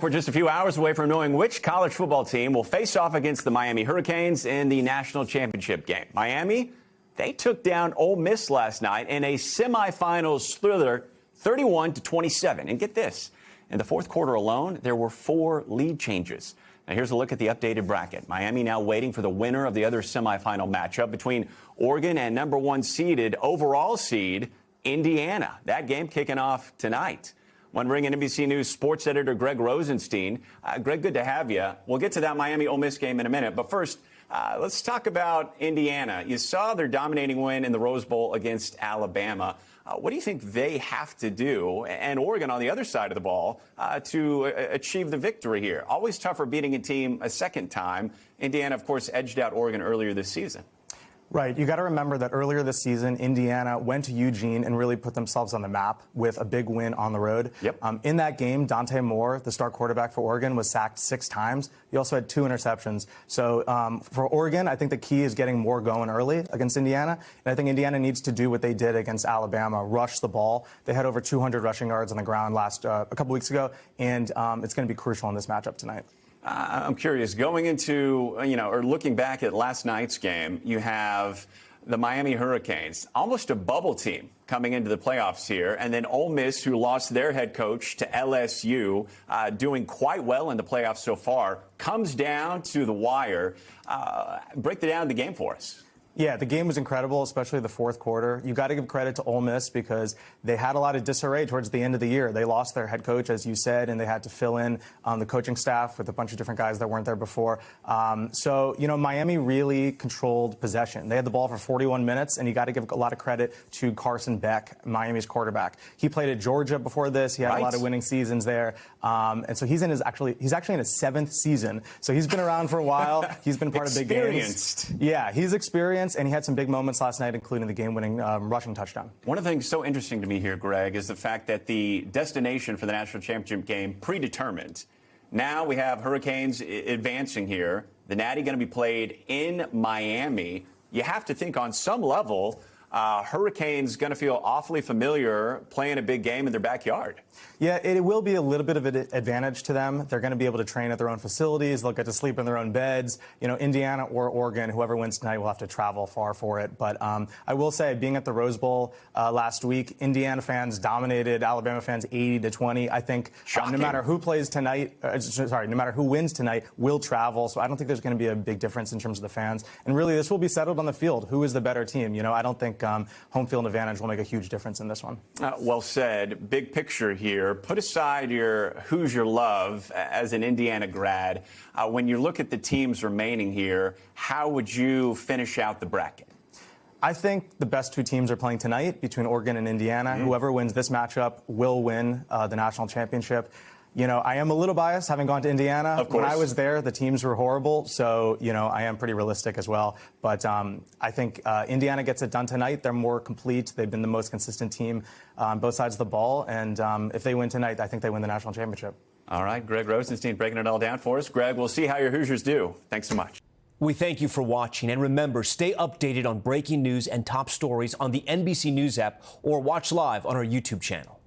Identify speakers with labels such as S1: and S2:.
S1: We're just a few hours away from knowing which college football team will face off against the Miami Hurricanes in the national championship game. Miami, they took down Ole Miss last night in a semifinals thriller, 31-27. And get this, in the fourth quarter alone, there were 4 lead changes. Now here's a look at the updated bracket. Miami now waiting for the winner of the other semifinal matchup between Oregon and number 1 seeded overall seed Indiana. That game kicking off tonight. One Ring and NBC News sports editor Greg Rosenstein. Greg, good to have you. We'll get to that Miami-Ole Miss game in a minute. But first, let's talk about Indiana. You saw their dominating win in the Rose Bowl against Alabama. What do you think they have to do, and Oregon on the other side of the ball, to achieve the victory here? Always tougher beating a team a second time. Indiana, of course, edged out Oregon earlier this season.
S2: Right. You got to remember that earlier this season, Indiana went to Eugene and really put themselves on the map with a big win on the road.
S1: Yep.
S2: In that game, Dante Moore, the star quarterback for Oregon, was sacked 6 times. He also had 2 interceptions. So for Oregon, I think the key is getting Moore going early against Indiana. And I think Indiana needs to do what they did against Alabama, rush the ball. They had over 200 rushing yards on the ground a couple weeks ago, and it's going to be crucial in this matchup tonight.
S1: I'm curious, going into, or looking back at last night's game, you have the Miami Hurricanes, almost a bubble team coming into the playoffs here, and then Ole Miss, who lost their head coach to LSU, doing quite well in the playoffs so far, comes down to the wire. Break down the game for us.
S2: Yeah, the game was incredible, especially the fourth quarter. You got to give credit to Ole Miss because they had a lot of disarray towards the end of the year. They lost their head coach, as you said, and they had to fill in the coaching staff with a bunch of different guys that weren't there before. So, Miami really controlled possession. They had the ball for 41 minutes, and you got to give a lot of credit to Carson Beck, Miami's quarterback. He played at Georgia before this. He had a lot of winning seasons there. And so he's actually in his 7th season. So he's been around for a while. He's been part of big games. Yeah, he's experienced. And he had some big moments last night, including the game-winning rushing touchdown.
S1: One of the things so interesting to me here, Greg, is the fact that the destination for the national championship game predetermined. Now we have Hurricanes advancing here. The Natty going to be played in Miami. You have to think on some level, Hurricanes going to feel awfully familiar playing a big game in their backyard.
S2: Yeah, it will be a little bit of an advantage to them. They're going to be able to train at their own facilities. They'll get to sleep in their own beds. Indiana or Oregon, whoever wins tonight will have to travel far for it. But I will say, being at the Rose Bowl last week, Indiana fans dominated Alabama fans 80-20. I think no matter who plays tonight, no matter who wins tonight, will travel. So I don't think there's going to be a big difference in terms of the fans. And really, this will be settled on the field. Who is the better team? I don't think home field advantage will make a huge difference in this one.
S1: Well said. Big picture here. Put aside your Hoosier love as an Indiana grad. When you look at the teams remaining here, how would you finish out the bracket?
S2: I think the best 2 teams are playing tonight between Oregon and Indiana. Whoever wins this matchup will win the national championship. I am a little biased, having gone to Indiana.
S1: Of course.
S2: When I was there, the teams were horrible, so, I am pretty realistic as well. But I think Indiana gets it done tonight. They're more complete. They've been the most consistent team on both sides of the ball, and if they win tonight, I think they win the national championship.
S1: All right, Greg Rosenstein breaking it all down for us. Greg, we'll see how your Hoosiers do. Thanks so much.
S3: We thank you for watching, and remember, stay updated on breaking news and top stories on the NBC News app or watch live on our YouTube channel.